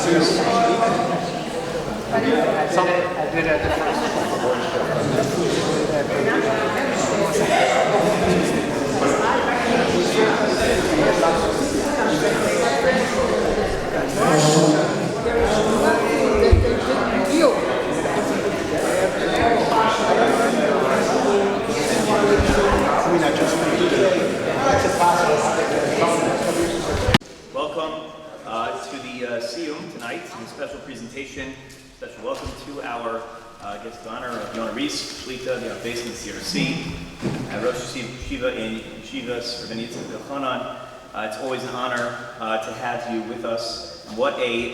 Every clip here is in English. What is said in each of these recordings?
did at the Welcome to the Siyum tonight, in a special presentation. Special welcome to our guest of honor, Reiss, Chalitza, the basement CRC, Rosh Yeshiva in Yeshivas, Rabbi Yitzchak. It's always an honor to have you with us. What a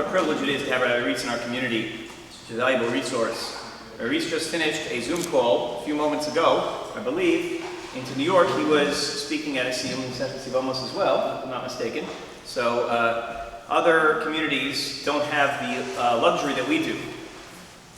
privilege it is to have Rabbi Reiss in our community. It's a valuable resource. Rabbi Reiss just finished a Zoom call a few moments ago, I believe, into New York. He was speaking at a Siyum as well, if I'm not mistaken. So other communities don't have the luxury that we do.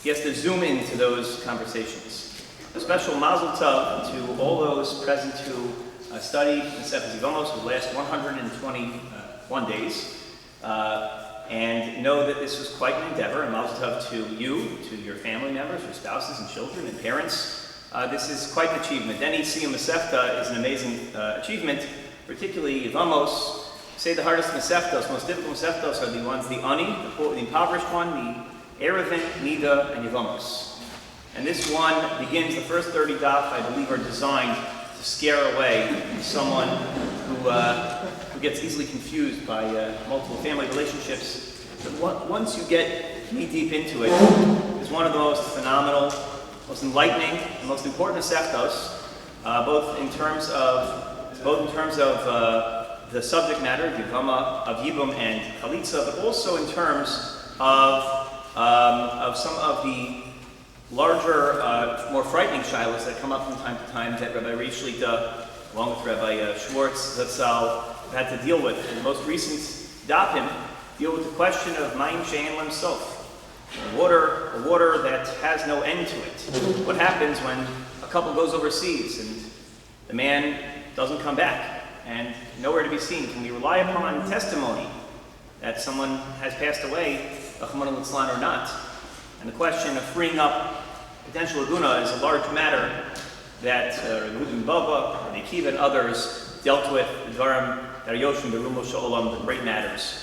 He has to zoom into those conversations. A special mazel tov to all those present who studied Masechet Yevamos for the last 121 days. And know that this was quite an endeavor, and mazel tov to you, to your family members, your spouses and children and parents. This is quite an achievement. Any Siyum Masechta is an amazing achievement, particularly Yevamos. Say the hardest Masechtos, most difficult Masechtos are the ones, the Ani, the impoverished one, the Erevin, Nida, and Yevamos. And this one begins, the first 30 daf, I believe, are designed to scare away someone who gets easily confused by multiple family relationships. But once you get knee deep into it, it's one of the most phenomenal, most enlightening, and most important Masechtos, both in terms of the subject matter, the Yevama of Yibum and Chalitza, but also in terms of some of the larger, more frightening shilas that come up from time to time that Rabbi Reiss, along with Rabbi Schwartz, Zatzal, had to deal with. In the most recent dafim deal with the question of Mayim She'en Lem Sof, a water that has no end to it. What happens when a couple goes overseas and the man doesn't come back and nowhere to be seen? Can we rely upon testimony that someone has passed away, Rahman al-Islam or not? And the question of freeing up potential laguna is a large matter that Rabbi Bava, Rabbi Akiva, and others dealt with, the Dvarim, Daryoshim, Berumo Sha'olam, the great matters.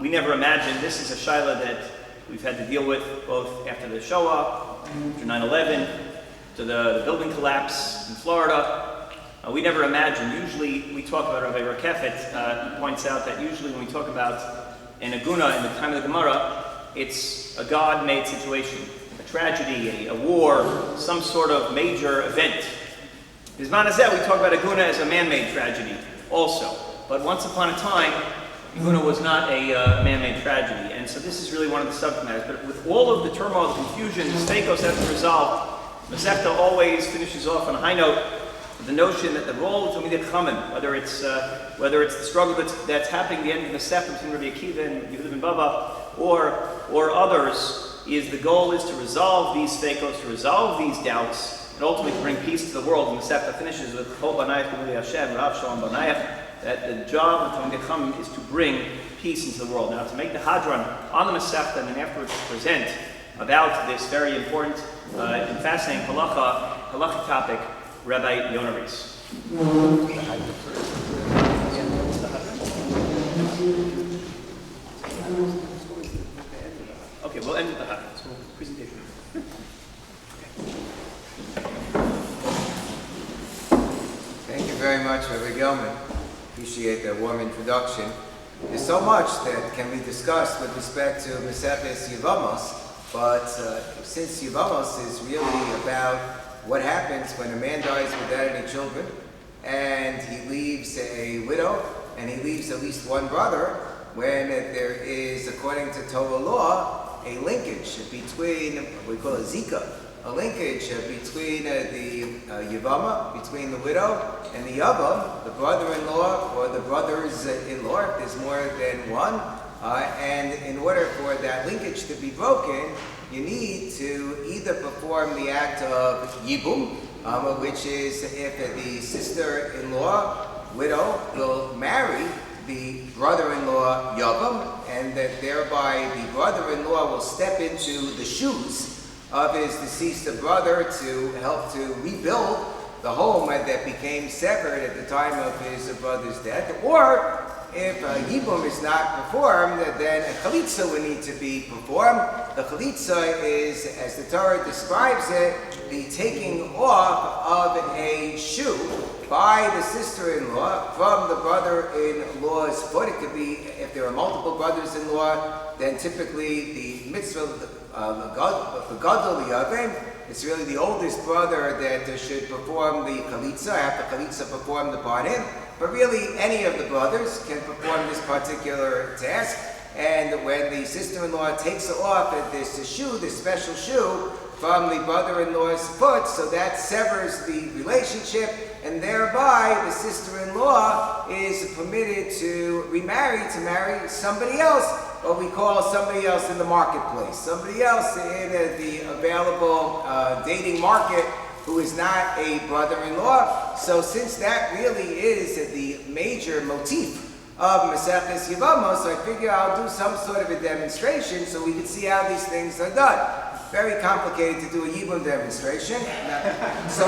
We never imagined, this is a shaila that we've had to deal with both after the Shoah, after 9/11, to the building collapse in Florida. We never imagined. Usually we talk about, Rabbi Rakefet points out that usually when we talk about an aguna in the time of the Gemara, it's a God-made situation, a tragedy, a war, some sort of major event. Bisman Hazeh, we talk about aguna as a man-made tragedy also. But once upon a time, aguna was not a man-made tragedy. And so this is really one of the subject matters. But with all of the turmoil, the confusion, the stakos have to resolve, Masechta always finishes off on a high note. The notion that the role of Talmidei Chachamim, whether it's the struggle that's happening at the end of the Masechta between Rabbi Akiva and Yehuda ben Bava, or others, is the goal is to resolve these stakos, to resolve these doubts, and ultimately to bring peace to the world. And the Masechta finishes with Chol Banayach B'Milei Hashem, Rav Shalom Banayach, that the job of Talmidei Chachamim is to bring peace into the world. Now, to make the hadran on the Masechta and then afterwards to present about this very important and fascinating halachic topic, Rabbi Yonah Reiss. Okay, we'll end with the presentation. Thank you very much, Rabbi Gelman. Appreciate that warm introduction. There's so much that can be discussed with respect to Masechet Yevamos, but since Yevamos is really about what happens when a man dies without any children, and he leaves a widow, and he leaves at least one brother, when there is, according to Torah law, a linkage between, what we call a zika, a linkage between the Yevama, between the widow and the Yavam, the brother-in-law or the brothers-in-law, if there's more than one. And in order for that linkage to be broken, you need to either perform the act of Yibum, which is if the sister-in-law, widow, will marry the brother-in-law Yavam, and that thereby the brother-in-law will step into the shoes of his deceased brother to help to rebuild the home that became severed at the time of his brother's death. Or if Yibum is not performed, then a Chalitza would need to be performed. The Chalitza is, as the Torah describes it, the taking off of a shoe by the sister-in-law from the brother-in-law's foot. It could be, if there are multiple brothers-in-law, then typically the mitzvah of the Gadol Yavim, it's really the oldest brother that should perform the Chalitza, have the Chalitza performed upon him. But really, any of the brothers can perform this particular task. And when the sister-in-law takes off this shoe, this special shoe, from the brother-in-law's foot, so that severs the relationship, and thereby the sister-in-law is permitted to remarry, to marry somebody else, what we call somebody else in the marketplace, somebody else in the available dating market who is not a brother-in-law. So since that really is the major motif of Maseches Yevamos, I figure I'll do some sort of a demonstration so we can see how these things are done. Very complicated to do a Yibum demonstration. So,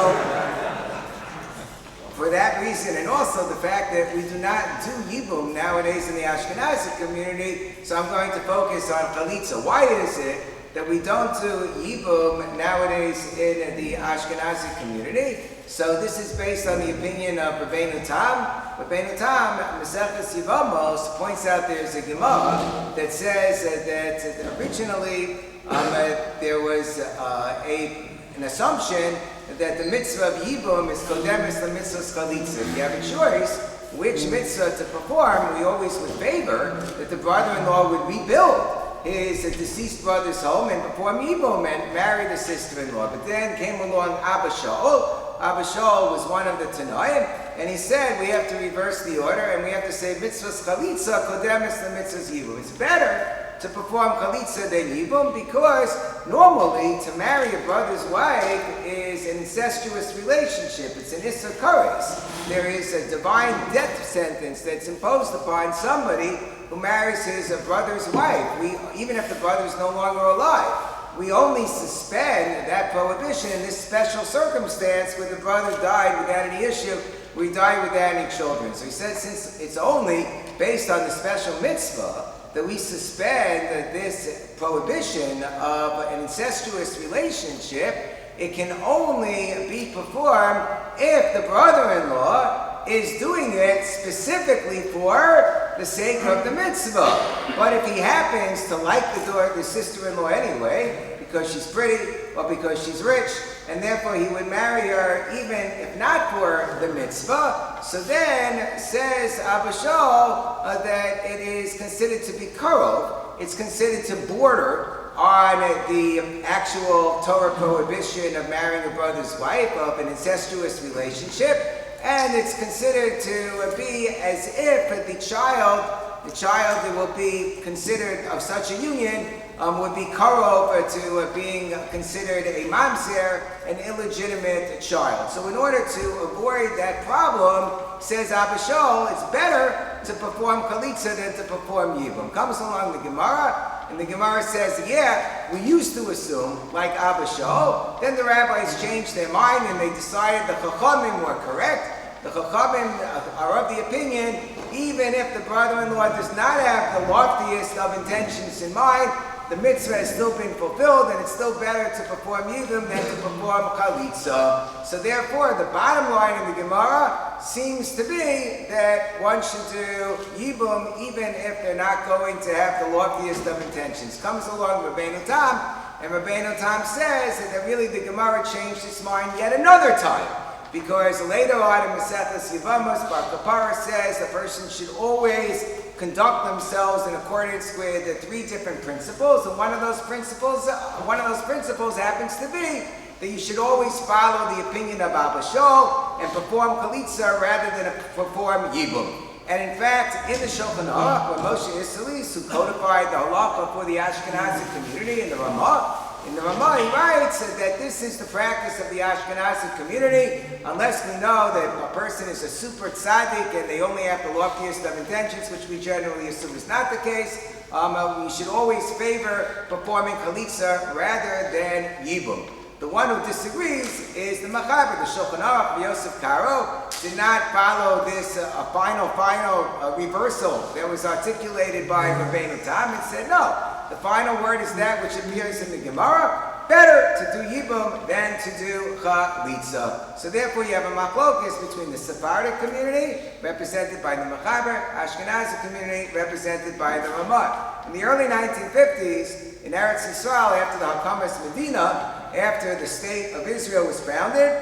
for that reason, and also the fact that we do not do Yibum nowadays in the Ashkenazi community, so I'm going to focus on Chalitza. Why is it that we don't do Yibum nowadays in the Ashkenazi community? So this is based on the opinion of Rabbi Tam. Rabbi Tam, Maseches Yevamos, points out there's a Gemara that says that originally there was an assumption that the mitzvah of Yibum is kodemis the mitzvah Chalitza. If you have a choice which mitzvah to perform, we always would favor that the brother-in-law would rebuild his deceased brother's home and perform Yibum and marry the sister-in-law. But then came along Abba Shaul. Abba Shaul was one of the Tanoim, and he said we have to reverse the order and we have to say mitzvah Chalitza kodemis the mitzvah Yibum. It's better to perform Chalitza than Yibum, because normally to marry a brother's wife is an incestuous relationship. It's an Issa Kares. There is a divine death sentence that's imposed upon somebody who marries his brother's wife. Even if the brother's no longer alive, we only suspend that prohibition in this special circumstance where the brother died without any issue, where he died without any children. So he said, since it's only based on the special mitzvah, that we suspend this prohibition of an incestuous relationship, it can only be performed if the brother-in-law is doing it specifically for the sake of the mitzvah. But if he happens to like the sister-in-law anyway, because she's pretty or because she's rich, and therefore he would marry her even if not for the mitzvah, so then says Abba Shaul that it is considered to be karov, it's considered to border on the actual Torah prohibition of marrying a brother's wife, of an incestuous relationship, and it's considered to be as if the child that will be considered of such a union would be karov to being considered a mamzer, an illegitimate child. So in order to avoid that problem, says Abba Shaul, it's better to perform Chalitza than to perform Yibum. Comes along the Gemara, and the Gemara says, yeah, we used to assume, like Abba Shaul, then the rabbis changed their mind and they decided the Chachamim were correct. The Chachamim are of the opinion, even if the brother-in-law does not have the loftiest of intentions in mind, the mitzvah has still been fulfilled, and it's still better to perform Yibum than to perform Chalitza. So therefore, the bottom line in the Gemara seems to be that one should do Yibum even if they're not going to have the loftiest of intentions. Comes along Rabbeinu Tam, and Rabbeinu Tam says that really the Gemara changed its mind yet another time. Because later on in Maseches Yevamos, Bar Kapara says the person should always conduct themselves in accordance with the three different principles, and one of those principles happens to be that you should always follow the opinion of Abba Shaul and perform Chalitza rather than perform Yibum. And in fact, in the Shulchan Aruch, where Moshe Isserles, who codified the halacha for the Ashkenazi community in the Ramah, In the Ramah, he writes that this is the practice of the Ashkenazi community, unless we know that a person is a super tzaddik and they only have the loftiest of intentions, which we generally assume is not the case. We should always favor performing Chalitza rather than Yibum. The one who disagrees is the Machaber, the Shulchan Aruch, Yosef Karo, did not follow this final reversal that was articulated by Rabbeinu Tam and said, no, the final word is that which appears in the Gemara. Better to do Yibum than to do Chalitza. So therefore you have a machlokas between the Sephardic community, represented by the Machaber, Ashkenazi community, represented by the Ramah. In the early 1950s, in Eretz Yisrael, after the Hakamas Medina, after the state of Israel was founded,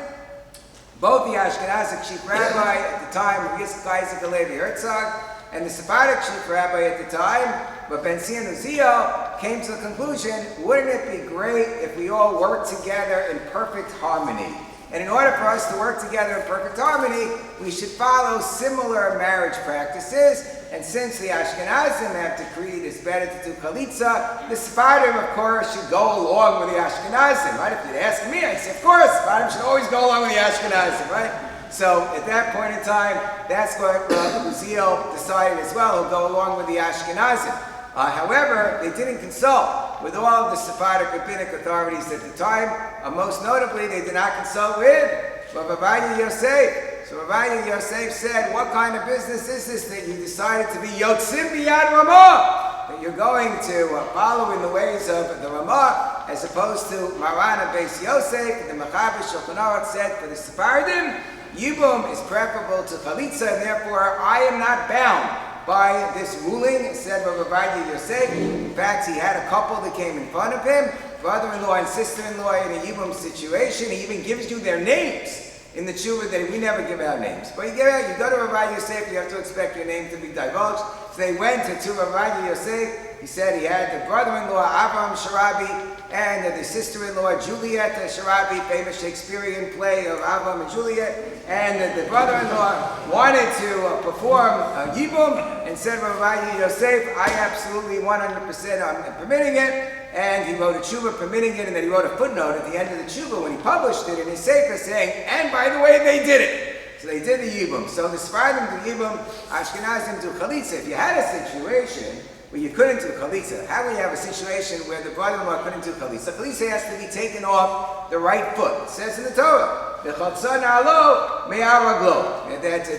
both the Ashkenazic chief rabbi at the time, Rabbi Isaac Halevi Herzog, and the Sephardic chief rabbi at the time, Ben Zion Uziel, came to the conclusion, wouldn't it be great if we all worked together in perfect harmony? And in order for us to work together in perfect harmony, we should follow similar marriage practices. And since the Ashkenazim have decreed it's better to do Chalitza, the Sephardim, of course, should go along with the Ashkenazim, right? If you'd ask me, I'd say, of course, Sephardim should always go along with the Ashkenazim, right? So at that point in time, that's what Uziel decided as well. He'll go along with the Ashkenazim. However, they didn't consult with all of the Sephardic rabbinic authorities at the time. Most notably, they did not consult with Rabbi Yosef. So Rabbi Yosef said, what kind of business is this that you decided to be Yotzim B'Yad Ramah? That you're going to follow in the ways of the Ramah, as opposed to Maran and Beis Yosef. The Machaber Shulchan Aruch said, for the Sephardim, Yibum is preferable to Chalitza, and therefore I am not bound by this ruling, said Rabbi Yosef. In fact, he had a couple that came in front of him, brother-in-law and sister-in-law in a Yibum situation. He even gives you their names in the tshuva that we never give out names. But you go to Rabbi Yosef, you have to expect your name to be divulged. So they went to Rabbi Yosef. He said he had the brother-in-law Avram Sharabi and the sister-in-law Juliet Sharabi, famous Shakespearean play of Avram and Juliet. And the brother-in-law wanted to perform Yibum and said, Rabbi Yosef, I absolutely 100% am permitting it. And he wrote a tshuva permitting it, and then he wrote a footnote at the end of the tshuva when he published it in his sefer saying, and by the way, they did it. So they did the Yibum. So the Sephardim do Yibum, Ashkenazim do Chalitza. If you had a situation where you couldn't do Chalitza, how would you have a situation where the brother-in-law couldn't do Chalitza? Chalitza has to be taken off the right foot. It says in the Torah, that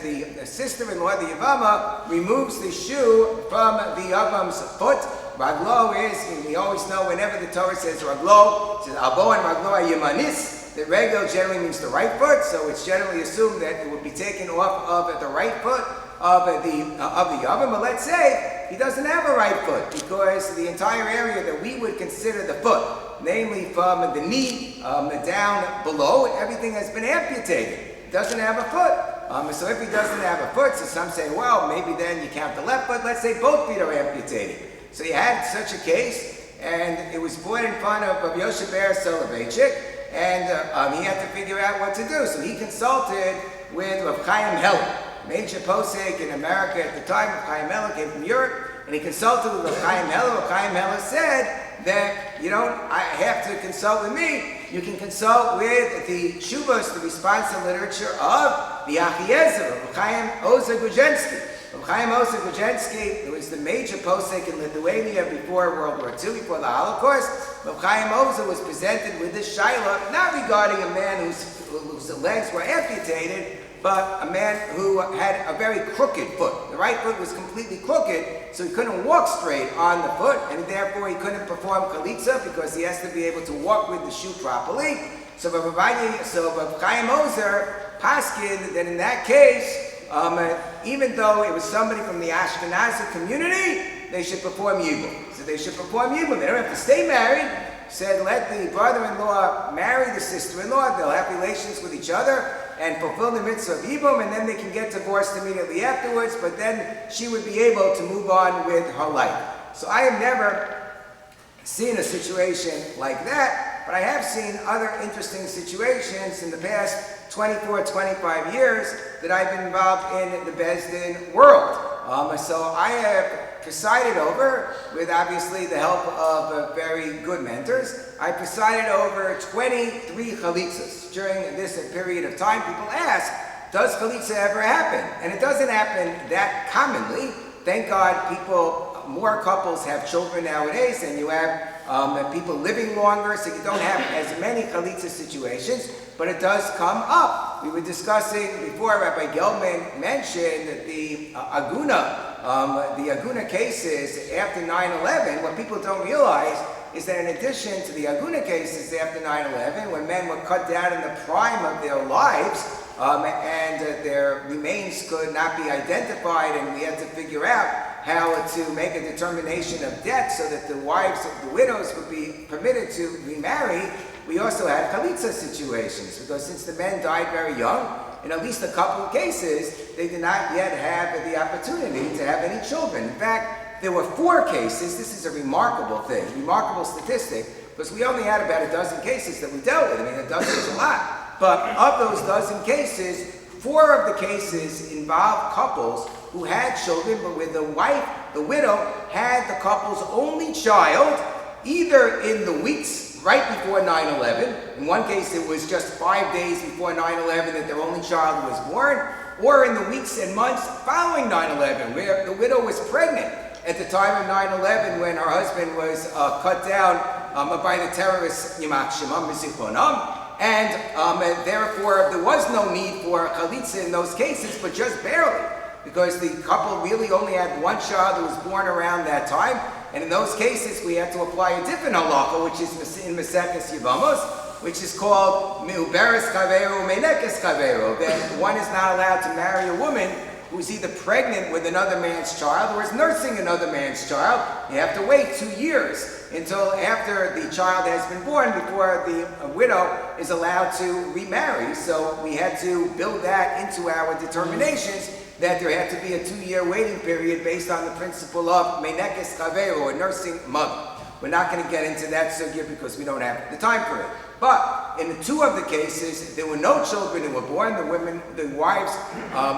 the sister-in-law, the Yavama, removes the shoe from the Yavam's foot. Raglo is, we always know whenever the Torah says Raglo, it says Abo and Raglo are Yemanis. The regel generally means the right foot, so it's generally assumed that it would be taken off of the right foot of the Yavam. But let's say he doesn't have a right foot, because the entire area that we would consider the foot, namely from the knee down below, everything has been amputated. He doesn't have a foot. So if he doesn't have a foot, so some say, well, maybe then you count the left foot. Let's say both feet are amputated. So you had such a case, and it was brought in front of Yoshe Ber Soloveitchik, and he had to figure out what to do. So he consulted with Rav Chaim Heller, major posek in America at the time. Rav Chaim Heller came from Europe, and he consulted with Rav Chaim Heller. Rav Chaim Heller said that you don't have to consult with me. You can consult with the Shuvos, the responsive literature of the Achiezer, Rav Chaim Ozer Guzhensky. Rav Chaim Ozer Guzhensky, who was the major posek in Lithuania before World War II, before the Holocaust. Rav Chaim Ozer was presented with this shaila, not regarding a man whose legs were amputated, but a man who had a very crooked foot. The right foot was completely crooked, so he couldn't walk straight on the foot, and therefore he couldn't perform Chalitza because he has to be able to walk with the shoe properly. So Rav Chaim Ozer paskin that in that case, even though it was somebody from the Ashkenazi community, they should perform Yibum. So they should perform Yibum. They don't have to stay married. Said, let the brother-in-law marry the sister-in-law. They'll have relations with each other and fulfill the mitzvah of Yibum, and then they can get divorced immediately afterwards, but then she would be able to move on with her life. So I have never seen a situation like that, but I have seen other interesting situations in the past 24, 25 years that I've been involved in the Beis Din world. So I have presided over, with obviously the help of very good mentors, I presided over 23 chalitzas. During this period of time, people ask, does chalitza ever happen? And it doesn't happen that commonly. Thank God more couples have children nowadays, and you have people living longer, so you don't have as many chalitza situations, but it does come up. We were discussing before, Rabbi Gelman mentioned the Aguna cases after 9/11. What people don't realize is that in addition to the Aguna cases after 9/11, when men were cut down in the prime of their lives, and their remains could not be identified, and we had to figure out how to make a determination of death so that the wives of the widows would be permitted to remarry, we also had chalitza situations, because since the men died very young, in at least a couple of cases, they did not yet have the opportunity to have any children. In fact, there were 4 cases. This is a remarkable thing, remarkable statistic, because we only had about a dozen cases that we dealt with. I mean, a dozen is a lot. But of those dozen cases, 4 of the cases involved couples who had children, but where the wife, the widow, had the couple's only child, either in the weeks right before 9/11, in one case it was just 5 days before 9/11 that their only child was born, or in the weeks and months following 9/11, where the widow was pregnant at the time of 9/11 when her husband was cut down by the terrorists, Yimak Shemam Mizichonam. And therefore, there was no need for chalitza in those cases, but just barely, because the couple really only had one child who was born around that time. And in those cases, we had to apply a different halakha, which is in Masechus Yevamos, which is called Meuberes Kaveru, Meinekes Kaveru, that one is not allowed to marry a woman who's either pregnant with another man's child or is nursing another man's child. You have to wait 2 years until after the child has been born before the widow is allowed to remarry. So we had to build that into our determinations, that there had to be a 2-year waiting period based on the principle of Meinekes Kaveru, or nursing mother. We're not going to get into that sugya because we don't have the time for it. But in 2 of the cases, there were no children who were born. The wives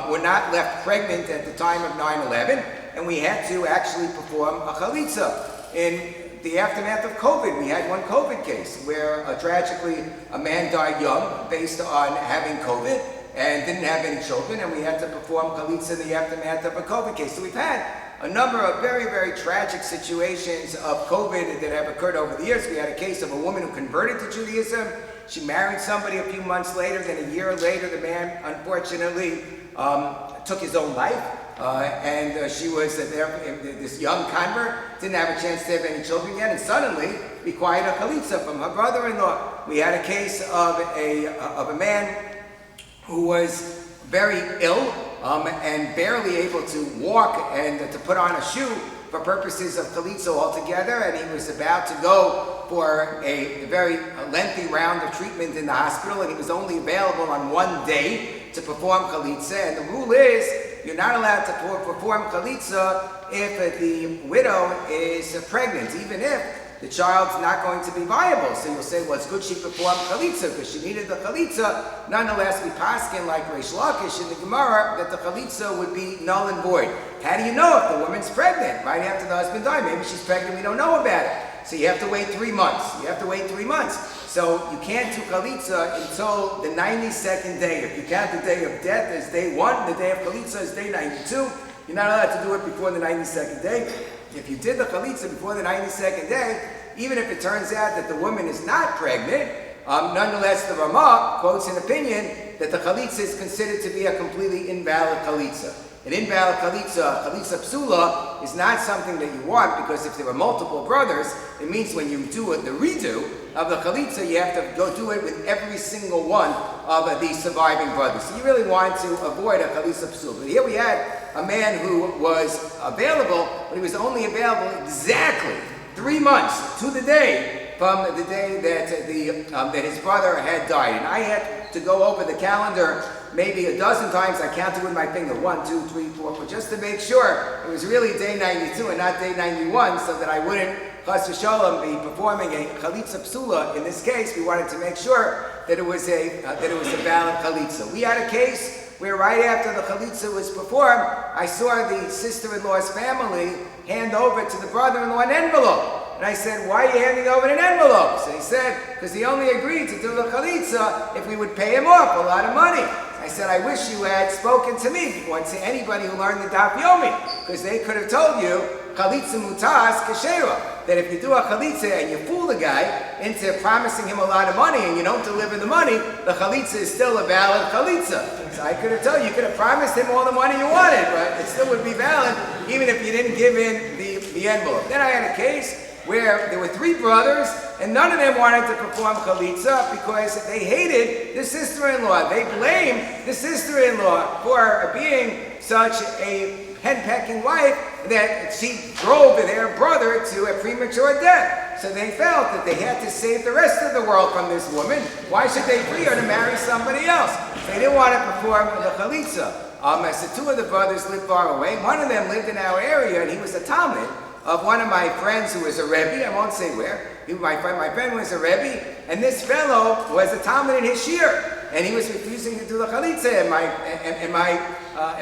were not left pregnant at the time of 9/11, and we had to actually perform a chalitza. In the aftermath of COVID, we had one COVID case where tragically a man died young based on having COVID and didn't have any children, and we had to perform chalitza in the aftermath of a COVID case. So we've had a number of very, very tragic situations of COVID that have occurred over the years. We had a case of a woman who converted to Judaism. She married somebody a few months later. Then a year later, the man unfortunately took his own life. And she was this young convert, didn't have a chance to have any children yet, and suddenly required a chalitza from her brother-in-law. We had a case of a man who was very ill and barely able to walk and to put on a shoe for purposes of chalitza altogether, and he was about to go for a very lengthy round of treatment in the hospital, and he was only available on one day to perform chalitza. And the rule is, you're not allowed to perform chalitza if the widow is pregnant, even if the child's not going to be viable. So you'll say, well, it's good she performed chalitza because she needed the chalitza. Nonetheless, we paskin like Reiss in the Gemara that the chalitza would be null and void. How do you know if the woman's pregnant right after the husband died? Maybe she's pregnant, we don't know about it. So you have to wait 3 months. You have to wait 3 months. So you can't do chalitza until the 92nd day. If you count the day of death as day 1, the day of chalitza is day 92. You're not allowed to do it before the 92nd day. If you did the chalitza before the 92nd day, even if it turns out that the woman is not pregnant, nonetheless the Ramah quotes an opinion that the chalitza is considered to be a completely invalid chalitza. An invalid chalitza, chalitza psula, is not something that you want, because if there are multiple brothers, it means when you do the redo of the chalitza, you have to go do it with every single one of the surviving brothers. So you really want to avoid a chalitza psula. But here we had a man who was available, but he was only available exactly 3 months to the day from the day that his brother had died. And I had to go over the calendar maybe a dozen times. I counted with my finger, 1, 2, 3, 4, just to make sure it was really day 92 and not day 91, so that I wouldn't, chas v'shalom, be performing a chalitza psula. In this case, we wanted to make sure that it was a valid chalitza. We had a case where right after the Chalitza was performed, I saw the sister-in-law's family hand over to the brother-in-law an envelope. And I said, why are you handing over an envelope? So he said, because he only agreed to do the Chalitza if we would pay him off a lot of money. I said, I wish you had spoken to me before, and to anybody who learned the Daf Yomi, because they could have told you, Chalitza mutas kashera, that if you do a Chalitza and you fool the guy into promising him a lot of money and you don't deliver the money, the Chalitza is still a valid Chalitza. So I could have told you, you could have promised him all the money you wanted, but it still would be valid, even if you didn't give in the envelope. Then I had a case where there were 3 brothers, and none of them wanted to perform Chalitza because they hated the sister-in-law. They blamed the sister-in-law for being such a henpecking wife that she drove their brother to a premature death. So they felt that they had to save the rest of the world from this woman. Why should they free her to marry somebody else? They didn't want to perform the Chalitza. So 2 of the brothers lived far away. One of them lived in our area, and he was a Talmud of one of my friends who was a Rebbe. I won't say where. My friend was a Rebbe, and this fellow was a Talmud in his shir, and he was refusing to do the Chalitza, and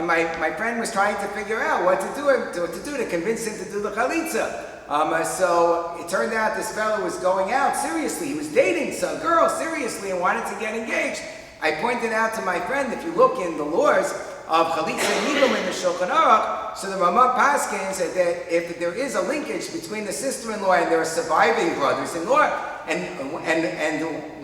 my friend was trying to figure out what to do to convince him to do the Chalitza. So it turned out this fellow was going out seriously. He was dating some girl seriously and wanted to get engaged. I pointed out to my friend, if you look in the laws of Chalitza and Yibum in the Shulchan Aruch, so the Ramah Paskin said that if there is a linkage between the sister-in-law and their surviving brothers-in-law, and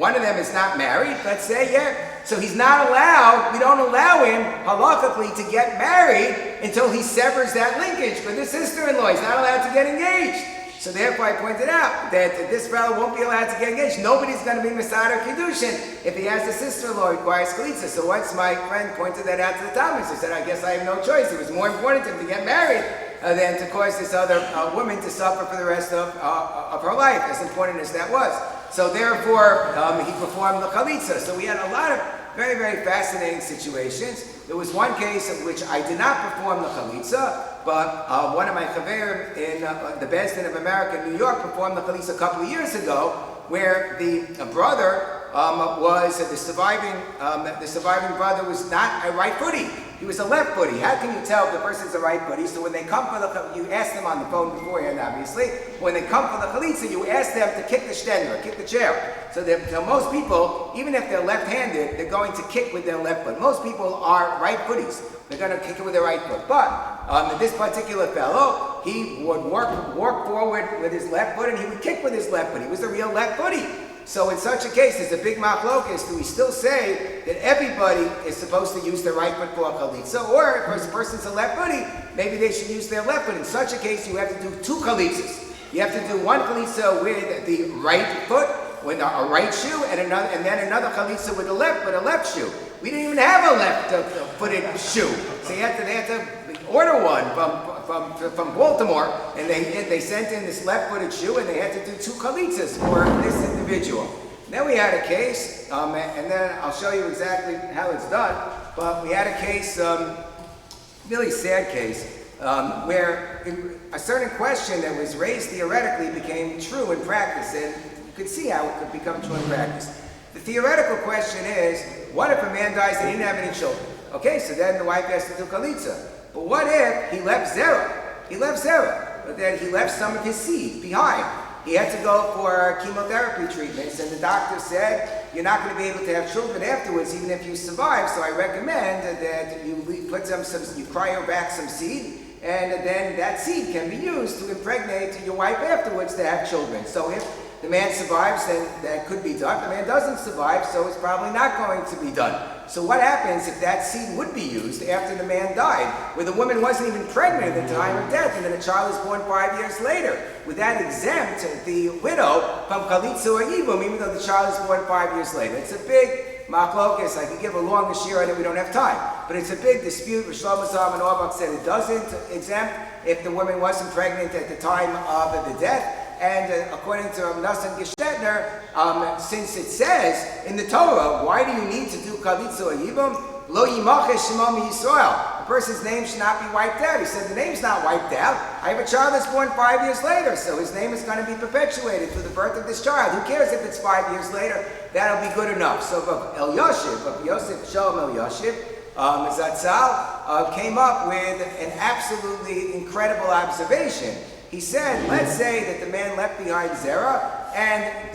one of them is not married, let's say, so he's not allowed, we don't allow him halakhically to get married until he severs that linkage with his sister-in-law. He's not allowed to get engaged. So therefore I pointed out that this fellow won't be allowed to get engaged. Nobody's going to be Masada Kiddushin if he has a sister-in-law who requires Chalitza. So once my friend pointed that out to the Talmud, he said, I guess I have no choice. It was more important to him to get married than to cause this other woman to suffer for the rest of her life, as important as that was. So therefore, he performed the Chalitza. So we had a lot of very, very fascinating situations. There was one case in which I did not perform the Chalitza, but one of my chaverim in the Beis Din of America in New York performed the Chalitza a couple of years ago, where the brother was the surviving brother was not a right footy. He was a left footy. How can you tell if the person's a right footy? So when they come for you ask them on the phone beforehand, obviously. When they come for the Chalitza, you ask them to kick the shtender, kick the chair. So most people, even if they're left-handed, they're going to kick with their left foot. Most people are right footies. They're going to kick it with their right foot. But this particular fellow, he would work forward with his left foot, and he would kick with his left foot. He was a real left footy. So in such a case, there's a big machlokas. Do we still say that everybody is supposed to use their right foot for a chalitza? Or if a person's a left footy, maybe they should use their left foot. In such a case, you have to do 2 chalitzas. You have to do one chalitza with the right foot, with a right shoe, and then another chalitza with a left shoe. We didn't even have a left-footed shoe. So they had to order one from Baltimore, and they sent in this left-footed shoe, and they had to do 2 chalitzas for this individual. Then we had a case, and then I'll show you exactly how it's done, but we had a case, really sad case, where a certain question that was raised theoretically became true in practice, and you could see how it could become true in practice. The theoretical question is, what if a man dies and he didn't have any children? Okay, so then the wife has to do chalitza. But what if he left zera? He left zera, but then he left some of his seed behind. He had to go for chemotherapy treatments, and the doctor said, you're not going to be able to have children afterwards, even if you survive, so I recommend that you put you cryo back some seed, and then that seed can be used to impregnate your wife afterwards to have children. So if the man survives, then that could be done. If the man doesn't survive, so it's probably not going to be done. So what happens if that seed would be used after the man died, where the woman wasn't even pregnant at the time of death, and then the child is born 5 years later? Would that exempt the widow from chalitza or yibum, even though the child is born 5 years later? It's a big machlokas. I could give a long shir on it, we don't have time. But it's a big dispute. Rosh Zalman Auerbach said it doesn't exempt if the woman wasn't pregnant at the time of the death. And according to Nassan Gestetner, since it says in the Torah, why do you need to do chalitza or yibum? Lo yimachesh shemo Yisrael. A person's name should not be wiped out. He said the name's not wiped out. I have a child that's born 5 years later, so his name is going to be perpetuated through the birth of this child. Who cares if it's 5 years later? That'll be good enough. So of El Yoshev, of Yosef Shalom El Yoshev, Zatzal came up with an absolutely incredible observation. He said, let's say that the man left behind Zera, and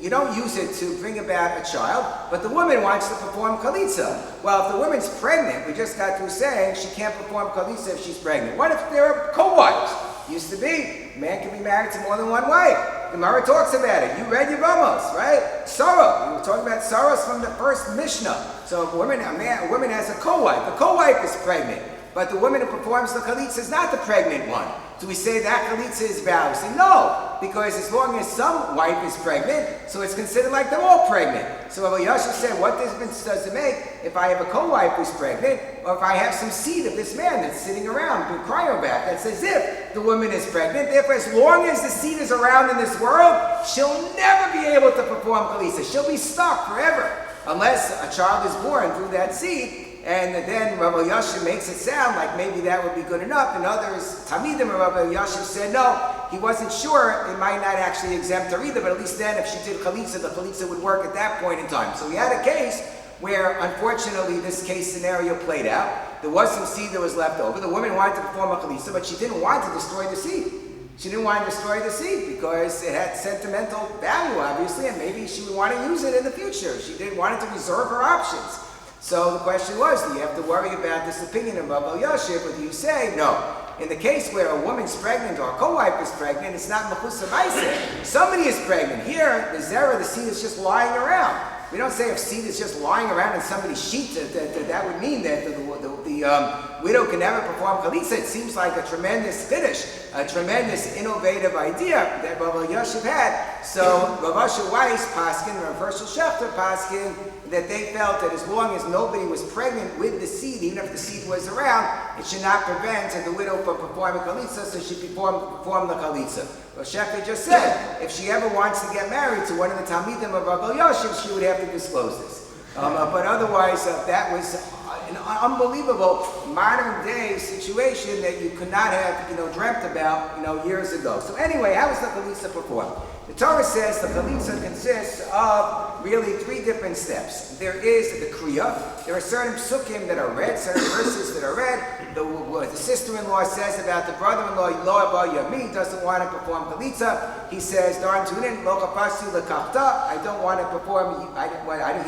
you don't use it to bring about a child, but the woman wants to perform Chalitza. Well, if the woman's pregnant, we just got through saying she can't perform Chalitza if she's pregnant. What if they're co-wives? Used to be, a man can be married to more than one wife. The Gemara talks about it. You read Yevamos, right? Sarah. We were talking about Sarahs from the first Mishnah. So a woman has a co-wife. The co-wife is pregnant, but the woman who performs the Chalitza is not the pregnant one. Do we say that Chalitza is valid? We say no, because as long as some wife is pregnant, so it's considered like they're all pregnant. So Rabbi Yasha said, what difference does it make if I have a co-wife who's pregnant, or if I have some seed of this man that's sitting around, being cryoback, that's as if the woman is pregnant. Therefore, as long as the seed is around in this world, she'll never be able to perform Chalitza. She'll be stuck forever, unless a child is born through that seed. And then Rabbi Yashiv makes it sound like maybe that would be good enough, and others, Talmidim of Rabbi Yashiv, said no, he wasn't sure, it might not actually exempt her either, but at least then if she did Chalitza, the Chalitza would work at that point in time. So we had a case where, unfortunately, this case scenario played out. There was some seed that was left over. The woman wanted to perform a Chalitza, but she didn't want to destroy the seed. She didn't want to destroy the seed because it had sentimental value, obviously, and maybe she would want to use it in the future. She didn't want to reserve her options. So the question was, do you have to worry about this opinion of Rabbi Yashiv, or do you say, no? In the case where a woman's pregnant or a co-wife is pregnant, it's not mechus ha'maaseh. Somebody is pregnant. Here, the zera, the seed is just lying around. We don't say if seed is just lying around in somebody's sheet, that would mean that the widow can never perform Chalitza. It seems like a tremendous chiddush, a tremendous innovative idea that Rabbi Yashiv had. So Rav Asher Weiss Paskin, Rav Hershel Shechter Paskin, that they felt that as long as nobody was pregnant with the seed, even if the seed was around, it should not prevent the widow from performing Chalitza, so she perform the Chalitza. Rav Shechter just said, if she ever wants to get married to one of the Talmidim of Rabbi Yashiv, she would have to disclose this. But otherwise, that was an unbelievable modern-day situation that you could not have, dreamt about, years ago. So anyway, how is the Chalitza performed? The Torah says the Chalitza consists of really three different steps. There is the Kriya. There are certain psukim that are read, certain verses that are read. The sister-in-law says about the brother-in-law, Lo Abba Yami, doesn't want to perform Chalitza. He says, Darn Tunin, Lo Kapasi Lekachta, I don't want to perform, he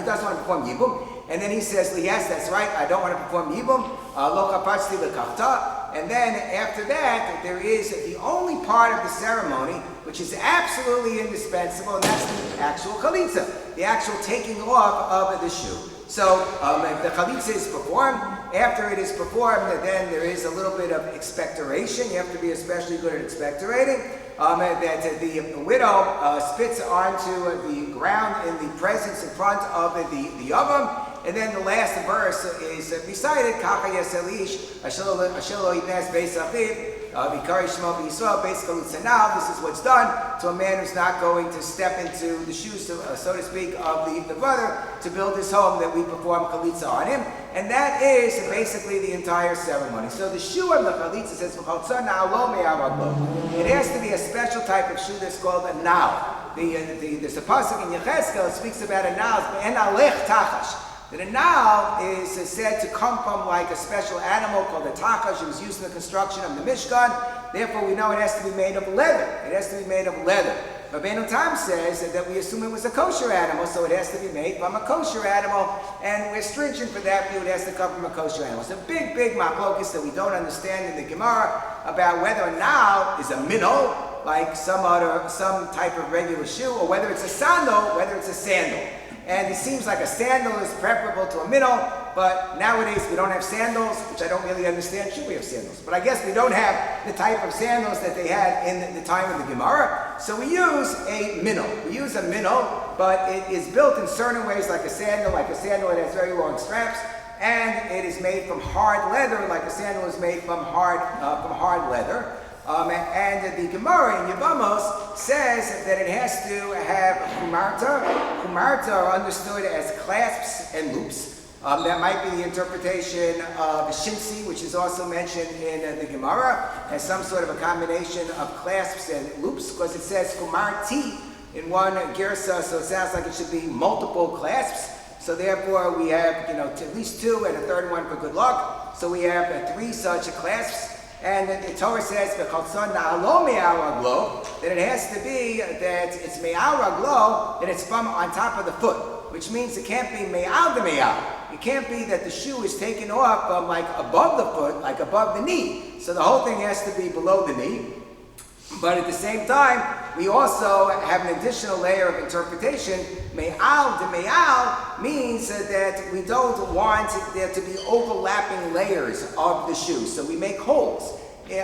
doesn't want to perform Yibum. And then he says, yes, that's right, I don't want to perform Yibum, Lo Kapasi Lekachta. And then after that, there is the only part of the ceremony which is absolutely indispensable, and that's the actual Chalitza, the actual taking off of the shoe. So if the Chalitza is performed, after it is performed, then there is a little bit of expectoration. You have to be especially good at expectorating. That the widow spits onto the ground in the presence in front of the oven. And then the last verse is recited, Kacha Yeselish, Ashelo Yibnes Beis Aviv, Vikari Shmo B'Yisrael, Beis Chalitza. Now, this is what's done to a man who's not going to step into the shoes, so to speak, of the brother to build his home, that we perform Chalitza on him. And that is basically the entire ceremony. So the shoe of the Chalitza says, it has to be a special type of shoe that's called a nal. There's a pasuk in Yechezkel that speaks about a nal, and alech tachash. That a nal is said to come from like a special animal called a tachash. It was used in the construction of the Mishkan. Therefore, we know it has to be made of leather. It has to be made of leather. Rabbeinu Tam says that we assume it was a kosher animal, so it has to be made from a kosher animal, and we're stringent for that view. It has to come from a kosher animal. It's a big machlokus that we don't understand in the Gemara about whether a nal is a minnow, like some type of regular shoe, or whether it's a sandal, whether it's a sandal. And it seems like a sandal is preferable to a minnow, but nowadays we don't have sandals, which I don't really understand. Should we have sandals? But I guess we don't have the type of sandals that they had in the time of the Gemara. So we use a minnow. We use a minnow, but it is built in certain ways like a sandal. It has very long straps, and it is made from hard leather, like a sandal is made from hard leather. And the Gemara in Yevamos says that it has to have chumarta. Chumarta are understood as clasps and loops. That might be the interpretation of shinsi, which is also mentioned in the Gemara, as some sort of a combination of clasps and loops, because it says chumarti in one girsa, so it sounds like it should be multiple clasps. So therefore, we have, at least 2 and a third one for good luck. So we have 3 such clasps. And the Torah says, that it has to be that it's me'al raglo, that it's from on top of the foot, which means it can't be me'al de me'al. It can't be that the shoe is taken off from like above the foot, like above the knee. So the whole thing has to be below the knee. But at the same time, we also have an additional layer of interpretation. Me'al de me'al means that we don't want there to be overlapping layers of the shoe. So we make holes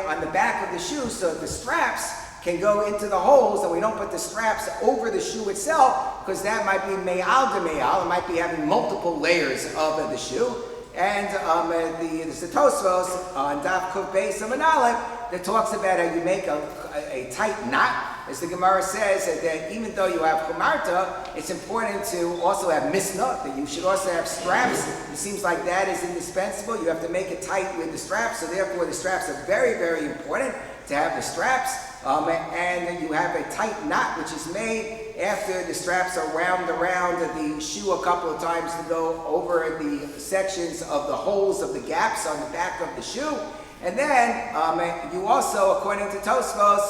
on the back of the shoe so the straps can go into the holes, and we don't put the straps over the shoe itself, because that might be me'al de me'al. It might be having multiple layers of the shoe. And there's the Tosfos on Daf Kuf Beis Amud Aleph that talks about how you make a tight knot. As the Gemara says, that even though you have chumarta, it's important to also have misna, that you should also have straps. It seems like that is indispensable. You have to make it tight with the straps, so therefore the straps are very, very important to have the straps. And you have a tight knot which is made after the straps are wound around the shoe a couple of times to go over the sections of the holes of the gaps on the back of the shoe. And then you also, according to Tosfos,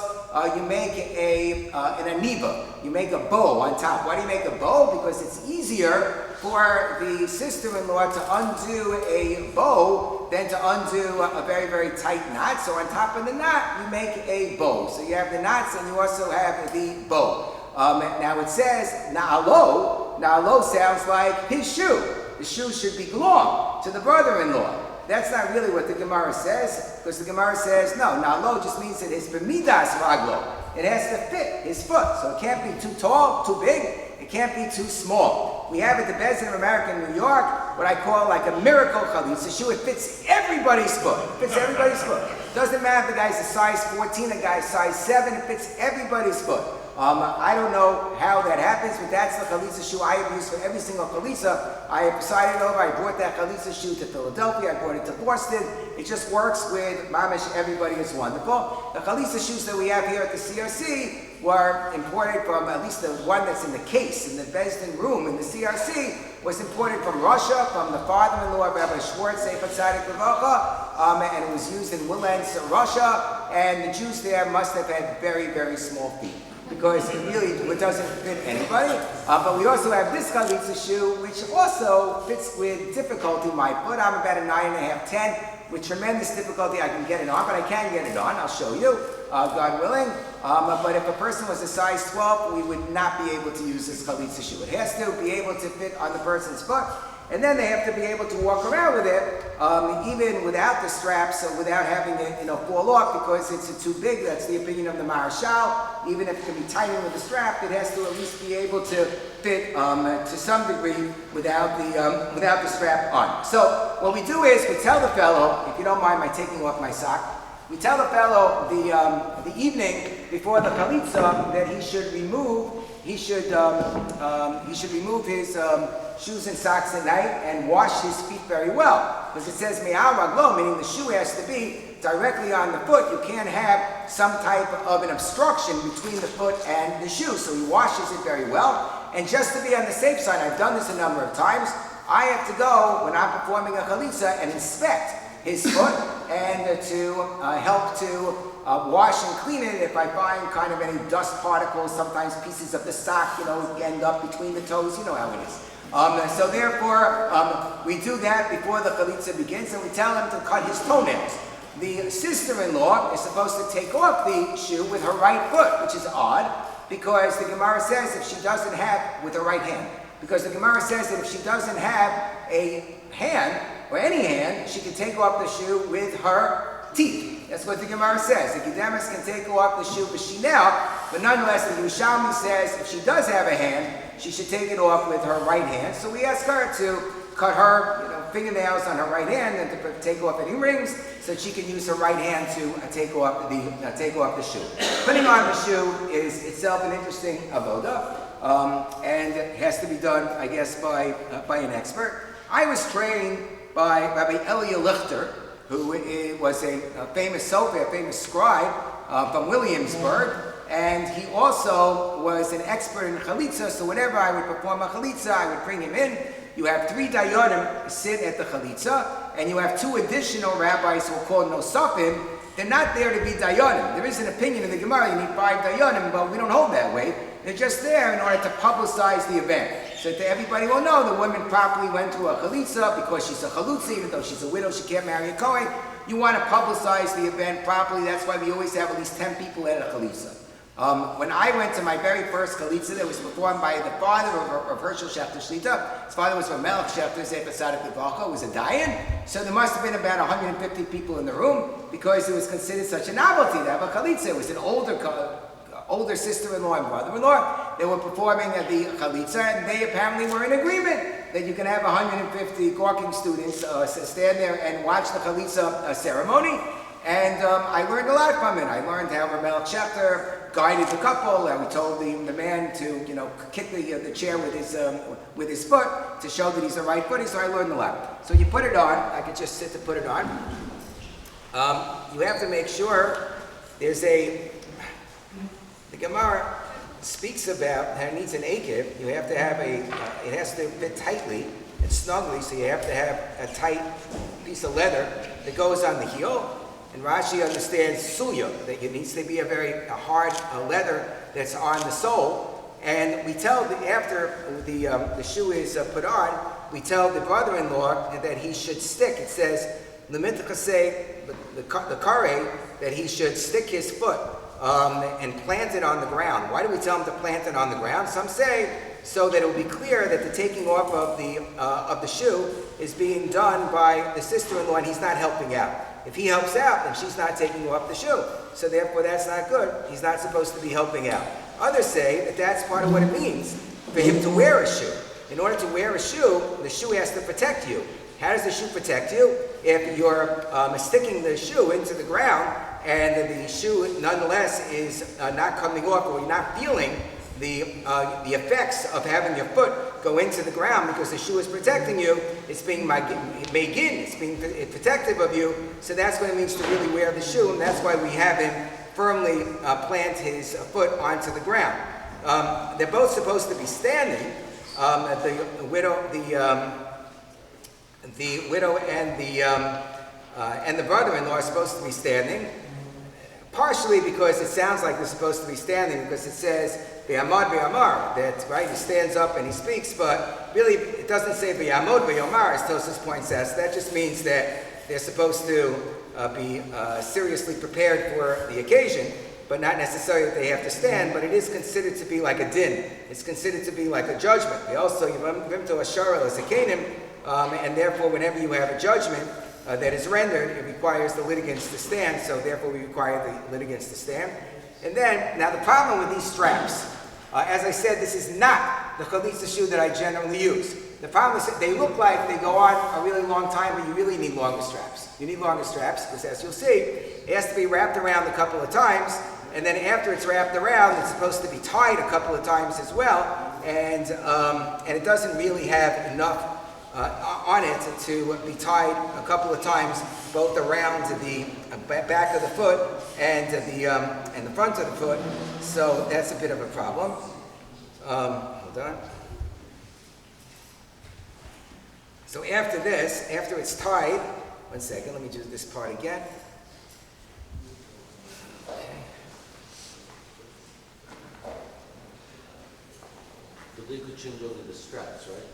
you make an aniva. You make a bow on top. Why do you make a bow? Because it's easier for the sister-in-law to undo a bow than to undo a very, very tight knot. So on top of the knot, you make a bow. So you have the knots and you also have the bow. Now it says na'alo. Na'alo sounds like his shoe. The shoe should belong to the brother-in-law. That's not really what the Gemara says, because the Gemara says, no, na'alo just means that it's b'midas raglo. It has to fit his foot, so it can't be too tall, too big, it can't be too small. We have at the Beis Din of America in New York what I call like a miracle chalitza shoe. It fits everybody's foot. It fits everybody's foot. Doesn't matter if the guy's a size 14, a guy's size 7, it fits everybody's foot. I don't know how that happens, but that's the chalitza shoe I have used for every single chalitza I have presided over. I brought that chalitza shoe to Philadelphia, I brought it to Boston. It just works with mamish, everybody is wonderful. The chalitza shoes that we have here at the CRC were imported from, at least the one that's in the case, in the Beis Din room in the CRC, was imported from Russia, from the father-in-law of Rabbi Schwartz, Sefer Tzadik Levacha, and it was used in Wilentz, Russia, and the Jews there must have had very, very small feet, because it doesn't fit anybody. But we also have this chalitza shoe, which also fits with difficulty my foot. I'm about a 9.5, 10. With tremendous difficulty I can get it on, but I can get it on. I'll show you, God willing. But if a person was a size 12, we would not be able to use this chalitza shoe. It has to be able to fit on the person's foot. And then they have to be able to walk around with it, even without the straps, so without having it, fall off, because it's too big. That's the opinion of the Maharshal. Even if it can be tightened with the strap, it has to at least be able to fit to some degree without the strap on. So what we do is we tell the fellow, if you don't mind my taking off my sock, we tell the fellow the evening before the chalitza that he should remove his shoes and socks at night and wash his feet very well, because it says me'al raglo, meaning the shoe has to be directly on the foot. You can't have some type of an obstruction between the foot and the shoe, so he washes it very well. And just to be on the safe side, I've done this a number of times, I have to go when I'm performing a chalitza and inspect his foot and to help to wash and clean it if I find kind of any dust particles. Sometimes pieces of the sock, end up between the toes. You know how it is. So therefore, we do that before the chalitza begins, and we tell him to cut his toenails. The sister-in-law is supposed to take off the shoe with her right foot, which is odd, because the Gemara says if she doesn't have, with her right hand, because the Gemara says that if she doesn't have a hand, or any hand, she can take off the shoe with her teeth. That's what the Gemara says. The Kedemis can take off the shoe b'shinel, but nonetheless the Yerushalmi says if she does have a hand, she should take it off with her right hand. So we ask her to cut her fingernails on her right hand and to take off any rings, so that she can use her right hand to take off the shoe. Putting on the shoe is itself an interesting avoda, and it has to be done, I guess, by an expert. I was trained by Rabbi Elia Lichter, who was a famous sofer, a famous scribe from Williamsburg, and he also was an expert in chalitza, so whenever I would perform a chalitza, I would bring him in you have 3 dayanim sit at the Chalitza, and you have 2 additional rabbis who are called nosafim. They're not there to be dayanim. There is an opinion in the Gemara, you need 5 dayanim, but we don't hold that way. They're just there in order to publicize the event. So that everybody will know the woman properly went to a Chalitza because she's a Chalutza, even though she's a widow, she can't marry a Kohen. You want to publicize the event properly. That's why we always have at least 10 people at a Chalitza. When I went to my very first Chalitza that was performed by the father of Herschel Schachter Shlita, his father was from Melech Schachter Zefer Sadik Levacha, was a Dayan, so there must have been about 150 people in the room because it was considered such a novelty to have a Chalitza. It was an older sister-in-law and brother-in-law. They were performing at the Chalitza, and they apparently were in agreement that you can have 150 Gorking students stand there and watch the Chalitza ceremony. And I learned a lot from it. I learned how Melech Schachter guided the couple, how he told the man to, kick the chair with his foot to show that he's the right footing. So I learned a lot. So you put it on. I could just sit to put it on. You have to make sure there's the Gemara speaks about how it needs an akev. You have to have it has to fit tightly and snugly, so you have to have a tight piece of leather that goes on the heel. And Rashi understands suya, that it needs to be a hard leather that's on the sole. And we tell after the shoe is put on, we tell the brother-in-law that he should stick. It says, the kare, that he should stick his foot and plant it on the ground. Why do we tell him to plant it on the ground? Some say so that it will be clear that the taking off of the shoe is being done by the sister-in-law and he's not helping out. If he helps out, then she's not taking off the shoe. So therefore that's not good. He's not supposed to be helping out. Others say that that's part of what it means for him to wear a shoe. In order to wear a shoe, the shoe has to protect you. How does the shoe protect you? If you're sticking the shoe into the ground and the shoe nonetheless is not coming off, or you're not feeling the effects of having your foot go into the ground because the shoe is protecting you, it's being it's being protective of you, so that's what it means to really wear the shoe, and that's why we have him firmly plant his foot onto the ground. They're both supposed to be standing. The widow and the brother-in-law are supposed to be standing, partially because it sounds like they're supposed to be standing because it says V'yamad v'yamar, that right, he stands up and he speaks, but really it doesn't say V'yamod v'yamar, as Tosfos points out. So that just means that they're supposed to be seriously prepared for the occasion, but not necessarily that they have to stand, but it is considered to be like a din. It's considered to be like a judgment. They also, Yivim to Ashara as a Kanim, and therefore whenever you have a judgment that is rendered, it requires the litigants to stand, so therefore we require the litigants to stand. And then, now the problem with these straps, as I said, this is not the Chalitza shoe that I generally use. The problem is that they look like they go on a really long time, but you really need longer straps. You need longer straps because, as you'll see, it has to be wrapped around a couple of times, and then after it's wrapped around, it's supposed to be tied a couple of times as well, and it doesn't really have enough on it to be tied a couple of times, both around the back of the foot and the front of the foot. So that's a bit of a problem. Hold on. So after this, after it's tied, one second, let me do this part again. But they could change over the straps, right?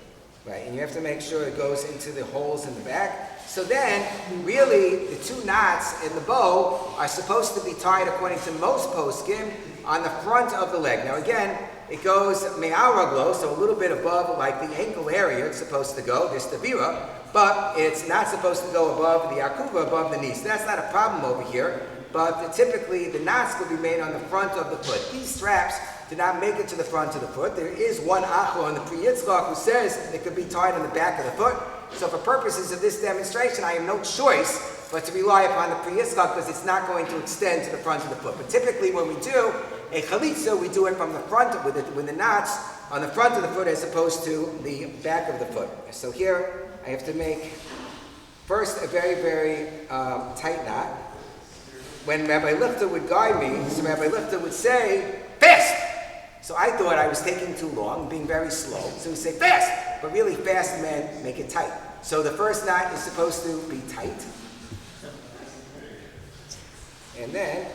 Right, and you have to make sure it goes into the holes in the back. So then, really, the 2 knots in the bow are supposed to be tied, according to most poskim, on the front of the leg. Now again, it goes me'al raglo, so a little bit above, like the ankle area it's supposed to go, this tavira, but it's not supposed to go above the akuva, above the knee. So that's not a problem over here, but typically the knots will be made on the front of the foot. These straps do not make it to the front of the foot. There is one achor on the Pri Yitzchak who says it could be tied on the back of the foot. So for purposes of this demonstration, I have no choice but to rely upon the Pri Yitzchak because it's not going to extend to the front of the foot. But typically when we do a chalitza, we do it from the front with the knots on the front of the foot as opposed to the back of the foot. So here I have to make first a very, very tight knot. When Rabbi Lichter would guide me, so Rabbi Lichter would say, fast! So I thought I was taking too long, being very slow. So he'd say, fast! but really fast men make it tight. So the first knot is supposed to be tight. And then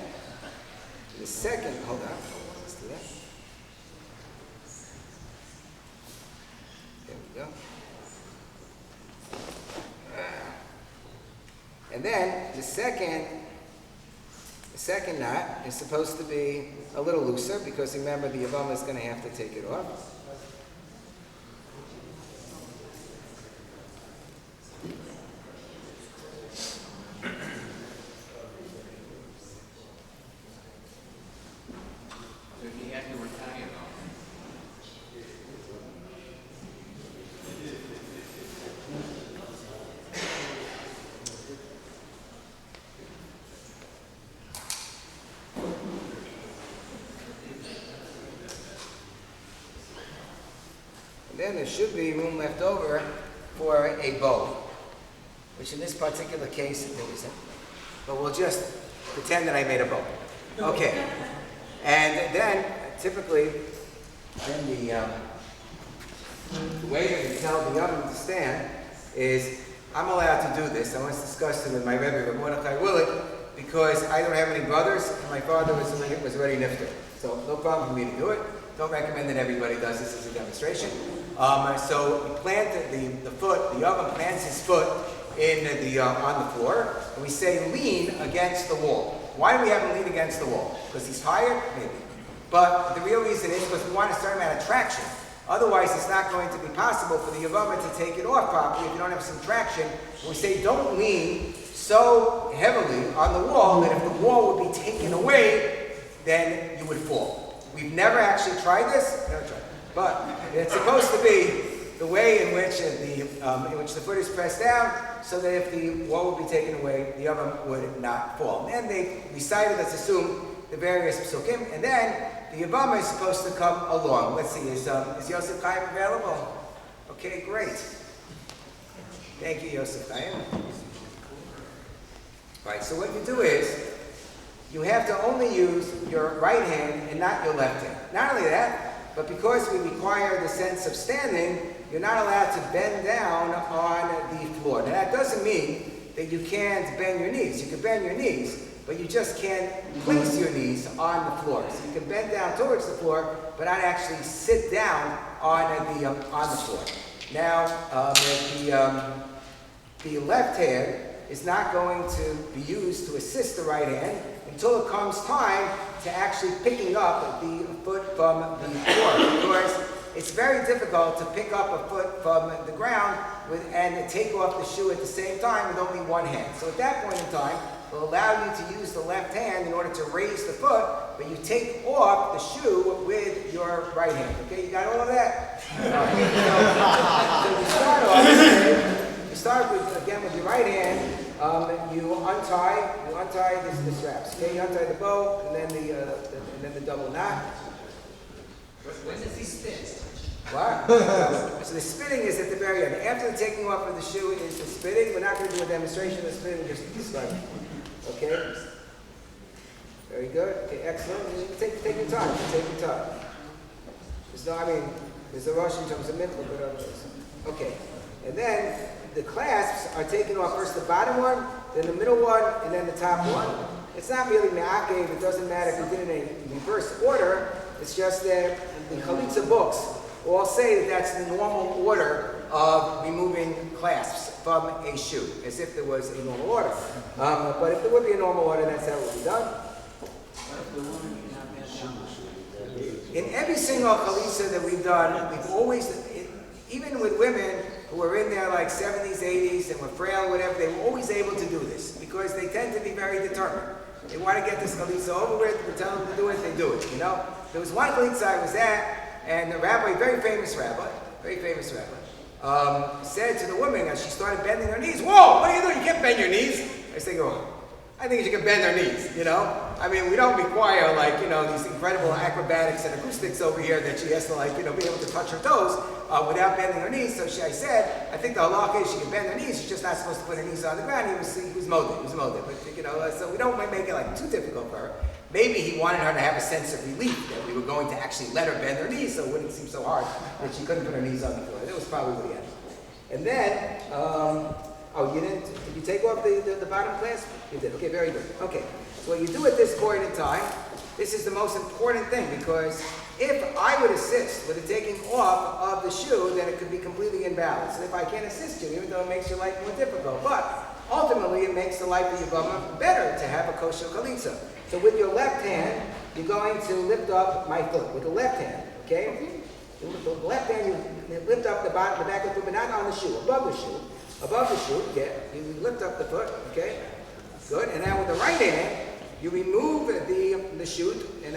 the second, hold on, let's do that. There we go. And then the second knot is supposed to be a little looser because remember the Yavama is going to have to take it off. Then there should be room left over for a bow, which in this particular case there isn't. But we'll just pretend that I made a bow. Okay. And then typically, then the way that you tell the oven to stand is I'm allowed to do this. I once discussed it with my Rabbi, Mordechai Willett, because I don't have any brothers and my father was already nifter. So no problem for me to do it. Don't recommend that everybody does this as a demonstration. So we plant the foot, the oven plants his foot in on the floor, and we say lean against the wall. Why do we have him lean against the wall? Because he's tired? Maybe. But the real reason is because we want a certain amount of traction. Otherwise, it's not going to be possible for the Yavama to take it off properly if you don't have some traction. We say don't lean so heavily on the wall that if the wall would be taken away, then you would fall. We've never actually tried this, but it's supposed to be the way in which the foot is pressed down, so that if the wall would be taken away, the oven would not fall. And they recited, let's assume, the various psukim, and then the Yavama is supposed to come along. Let's see, is Yosef Chaim available? Okay, great. Thank you, Yosef Chaim. Right, so what you do is, you have to only use your right hand and not your left hand. Not only that, but because we require the sense of standing, you're not allowed to bend down on the floor. Now that doesn't mean that you can't bend your knees. You can bend your knees, but you just can't place your knees on the floor. So you can bend down towards the floor, but not actually sit down on the floor. Now, the left hand is not going to be used to assist the right hand until it comes time to actually picking up the foot from the floor. Because it's very difficult to pick up a foot from the ground and take off the shoe at the same time with only one hand. So at that point in time, it will allow you to use the left hand in order to raise the foot, but you take off the shoe with your right hand. Okay, you got all of that? So you start with, again, with your right hand. You untie the straps. Okay, you untie the bow and then the double knot. When does he spin? What? So the spinning is at the very end. After the taking off of the shoe is the spinning. We're not going to do a demonstration of the spinning, just describe it. Okay? Very good. Okay, excellent. You take your time. Take your time. There's a rush in terms of minute, but others. Okay. And then the clasps are taken off first the bottom one, then the middle one, and then the top one. It's not really me'akev. It doesn't matter if you did it in reverse order. It's just that the Chalitza books all say that that's the normal order of removing clasps from a shoe, as if there was a normal order. But if there would be a normal order, that's how it would be done. In every single Chalitza that we've done, we've always, even with women who were in their like 70s, 80s, and were frail, whatever, they were always able to do this because they tend to be very determined. They want to get this Chalitza over with, we tell them to do it, they do it, you know? There was one Chalitza I was at, and the rabbi, very famous rabbi, said to the woman as she started bending her knees, "Whoa, what are you doing? You can't bend your knees." I was thinking, well, I think you can bend her knees, you know? I mean, we don't require, like, you know, these incredible acrobatics and acoustics over here that she has to, like, you know, be able to touch her toes without bending her knees. So I said, I think the halakha is she can bend her knees. She's just not supposed to put her knees on the ground. He was molded. But, you know, so we don't make it, like, too difficult for her. Maybe he wanted her to have a sense of relief that we were going to actually let her bend her knees so it wouldn't seem so hard that she couldn't put her knees on the floor. That was probably what he had. And then, oh, you did you take off the bottom clasp? You did, okay, very good. Okay, so what you do at this point in time, this is the most important thing, because if I would assist with the taking off of the shoe, then it could be completely imbalanced. And if I can't assist you, even though it makes your life more difficult, but ultimately it makes the life of your Yavama better to have a kosher chalitza. So with your left hand, you're going to lift up my foot. With the left hand, okay? With the left hand, you lift up the back of the foot, but not on the shoe, above the shoe. Above the shoe, yeah, you lift up the foot, okay? Good, and now with the right hand, you remove the shoe, and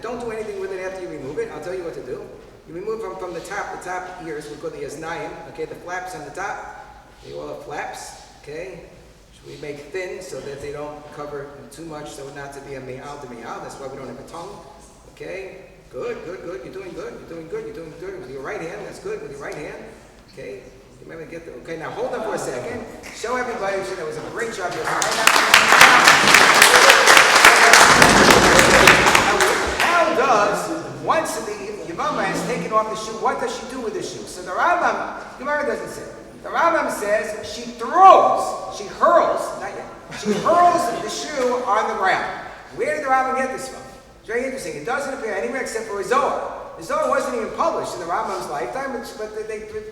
don't do anything with it after you remove it. I'll tell you what to do. You remove from the top ears, we call the yaznayim, okay, the flaps on the top. They all have flaps, okay? Which we make thin so that they don't cover too much, so not to be a me'al to me'al. That's why we don't have a tongue, okay? Good. You're doing good. With your right hand, that's good. With your right hand, okay? Remember to get the, okay, now hold on for a second. Show everybody that was a great job. How does, once the Yavama has taken off the shoe, what does she do with the shoe? So the Rambam, Gemara doesn't say. The Rambam says she hurls the shoe on the ground. Where did the Rambam get this from? It's very interesting. It doesn't appear anywhere except for a Zohar. The Zohar wasn't even published in the Rambam's lifetime, but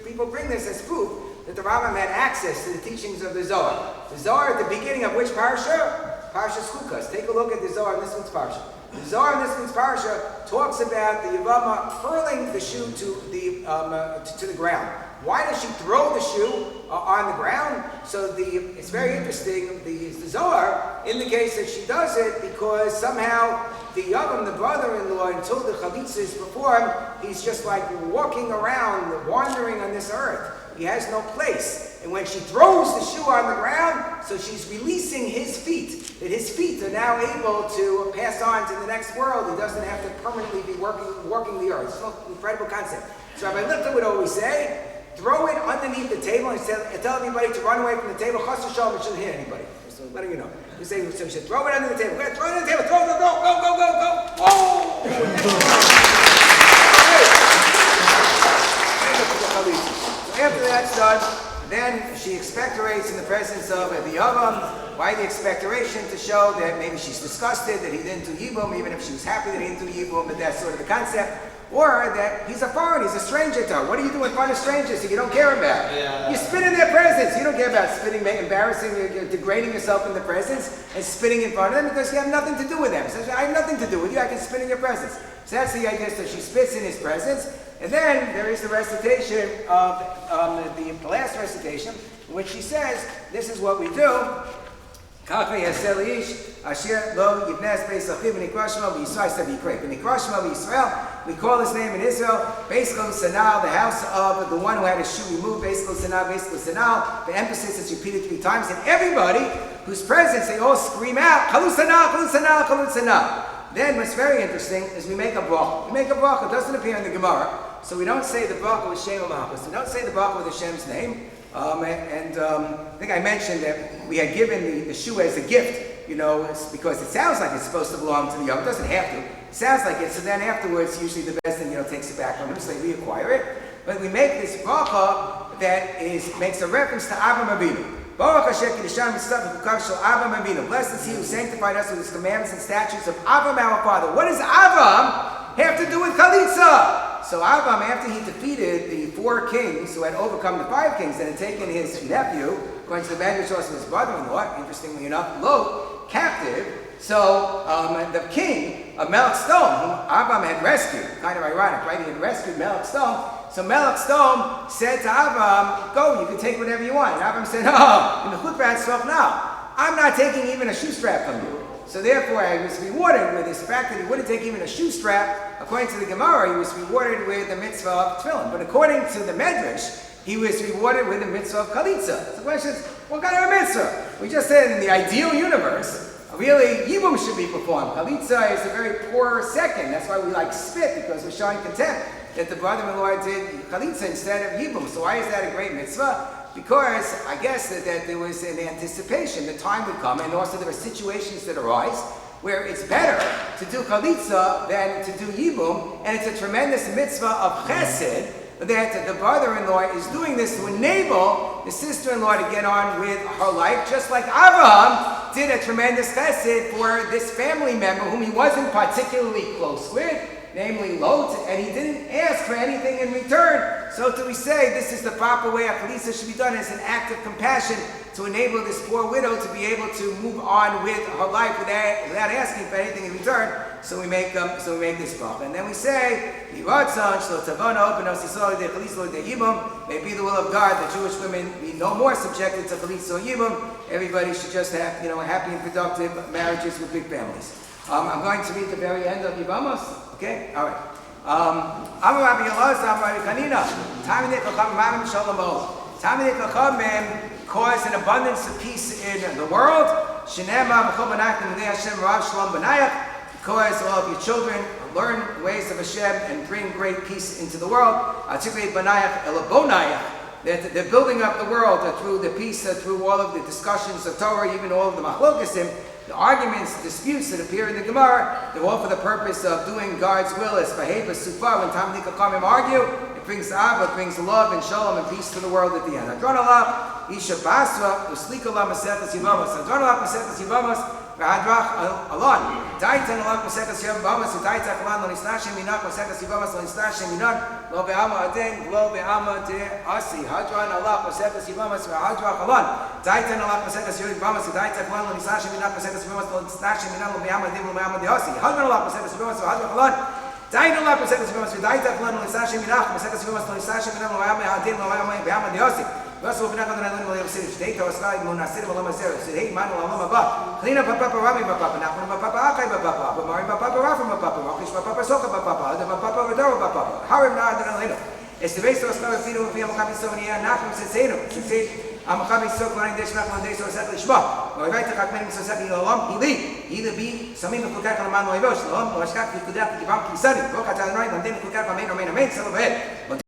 people bring this as proof that the Rambam had access to the teachings of the Zohar. The Zohar at the beginning of which parsha? Parsha's Chukas. Take a look at the Zohar in this one's parsha. The Zohar in this one's parsha talks about the Yavama hurling the shoe to the ground. Why does she throw the shoe on the ground? So it's very interesting. The Zohar indicates that she does it because somehow the Yavam, the brother-in-law, until the Chalitza is performed, he's just like walking around, wandering on this earth. He has no place. And when she throws the shoe on the ground, so she's releasing his feet, that his feet are now able to pass on to the next world. He doesn't have to permanently be walking the earth. It's an incredible concept. So Rabbi Lifton would always say, throw it underneath the table and tell everybody to run away from the table. Chas v'shalom, it shouldn't hit anybody. So letting you know. You say, so you should throw it under the table. Throw it under the table. Throw it, go. Oh! So after that's done, then she expectorates in the presence of the Yavam. Why the expectoration? To show that maybe she's disgusted that he didn't do Yibum, even if she was happy that he didn't do Yibum, but that's sort of the concept. Or that he's a foreigner, he's a stranger to her. What do you do in front of strangers if you don't care about? Yeah. You spit in their presence. You don't care about spitting, embarrassing, you're degrading yourself in the presence and spitting in front of them because you have nothing to do with them. So I have nothing to do with you, I can spit in your presence. So that's the idea, so she spits in his presence. And then there is the recitation of the last recitation, in which she says, this is what we do. We call his name in Israel, Beis Kol Sanal, the house of the one who had his shoe removed, Beis Kol Sanal. The emphasis is repeated 3 times, and everybody who's present, they all scream out, Chalu Sanal. Then what's very interesting is we make a bracha. It doesn't appear in the Gemara, so we don't say the bracha with Shem Malchus. We don't say the bracha with Hashem's name. I think I mentioned that we had given the shoe as a gift, because it sounds like it's supposed to belong to the Yom. It doesn't have to. It sounds like it. So then afterwards, usually the best thing, takes it back from him, so they reacquire it. But we make this bracha that makes a reference to Avraham Avinu. Baruch Hashem Kiddushan Mitzvah V'Kukav Shel Avraham Avinu. Blessed is He who sanctified us with His commandments and statutes of Avraham our father. What does Avraham have to do with Chalitza? So Avraham, after he defeated the 4 kings who had overcome the 5 kings and had taken his nephew, according to the Medrash source of his brother-in-law, interestingly enough, Lot, captive. So the king of Melech Stone, whom Avraham had rescued, kind of ironic, right? He had rescued Melech Stone. So Melech Stone said to Avraham, go, you can take whatever you want. And Avraham said, no, I'm not taking even a shoe strap from you. So therefore, I was rewarded with this fact that he wouldn't take even a shoe strap. According to the Gemara, he was rewarded with the mitzvah of tefillin. But according to the Medrash, he was rewarded with the mitzvah of Chalitza. So the question is, what kind of a mitzvah? We just said in the ideal universe, really, Yibum should be performed. Chalitza is a very poor second. That's why we like spit, because we're showing contempt that the brother-in-law did Chalitza instead of Yibum. So why is that a great mitzvah? Because I guess that there was an anticipation that time would come, and also there are situations that arise where it's better to do Chalitza than to do Yibum, and it's a tremendous mitzvah of Chesed that the brother-in-law is doing this to enable the sister-in-law to get on with her life, just like Abraham did a tremendous Chesed for this family member whom he wasn't particularly close with, namely Lot, and he didn't ask for anything in return. So do we say this is the proper way a Chalitza should be done? It's an act of compassion to enable this poor widow to be able to move on with her life without asking for anything in return. So we make this bracha, and then we say, "May be the will of God that Jewish women be no more subjected to Chalitza or Yibum. Everybody should just have happy and productive marriages with big families." I'm going to read the very end of Yibamos. Okay, all right. Amar Rabbi Elazar, Amar Rabbi Kanina, Talmidei Chachamim Mamim Shalom Ol. Talmidei Chachamim cause an abundance of peace in the world. Shenema B'chol Banach L'midei Hashem Rav Shalom Banayach. Because all of your children learn the ways of Hashem and bring great peace into the world. Articulate Banayach Elabonayach. That they're building up the world through the peace, through all of the discussions of Torah, even all of the machlokesim, the arguments, the disputes that appear in the Gemara. They're all for the purpose of doing God's will. As Vaheba Sufa, when Talmidei Chachamim argue, it brings Abba, it brings love and shalom and peace to the world at the end. Hadron Alap, Isha Basra, Uslika La Masetas Yivamos. Hadron Alap Masetas Yivamos. V'hadrach alon. Daitan alak masekas yevamos. Daitan alon lo nisnashem minak masekas yevamos lo nisnashem minak lo be'ama aden lo be'ama de asi. Hadran alak masekas yevamos v'hadrach alon. Daitan alak masekas yevamos. Daitan alon lo nisnashem minak masekas yevamos lo nisnashem minak lo be'ama aden lo be'ama de asi. Hadran alak masekas yevamos v'hadrach alon. Daitan alak masekas yevamos v'daitan alon lo nisnashem minak masekas yevamos lo nisnashem minak lo be'ama aden lo be'ama de asi. Vasu v'nachon Adonai Eloheinu v'lev Seder Shdei Torah Skai Munasid v'Olam Hazeh Seder Manu Olam Haba Chlina Papa Rabbi Papa Nachman Papa Achai Papa B'Marim Papa Rafim Papa Rakish Papa Socha Papa Adam Papa Vedor Papa Harim Na Adonai Eloheinu Es the base of Skai V'Finu V'Fi Amachav Yisov V'Niyah Nachman Setzenu Setzenu Amachav Yisov V'Nayin Desh Nachman Desh V'Sech L'Shma V'Rivai Techak Menim Sosech L'Olam Hili Hili Bi Samim V'Chukak L'Man Lo'Evosh L'Olam L'Ashkak V'Kudak V'Kivam Kisani V'Chak Adonai L'Amden V'Chukak V'Amen Amen Amen Selo V'Ed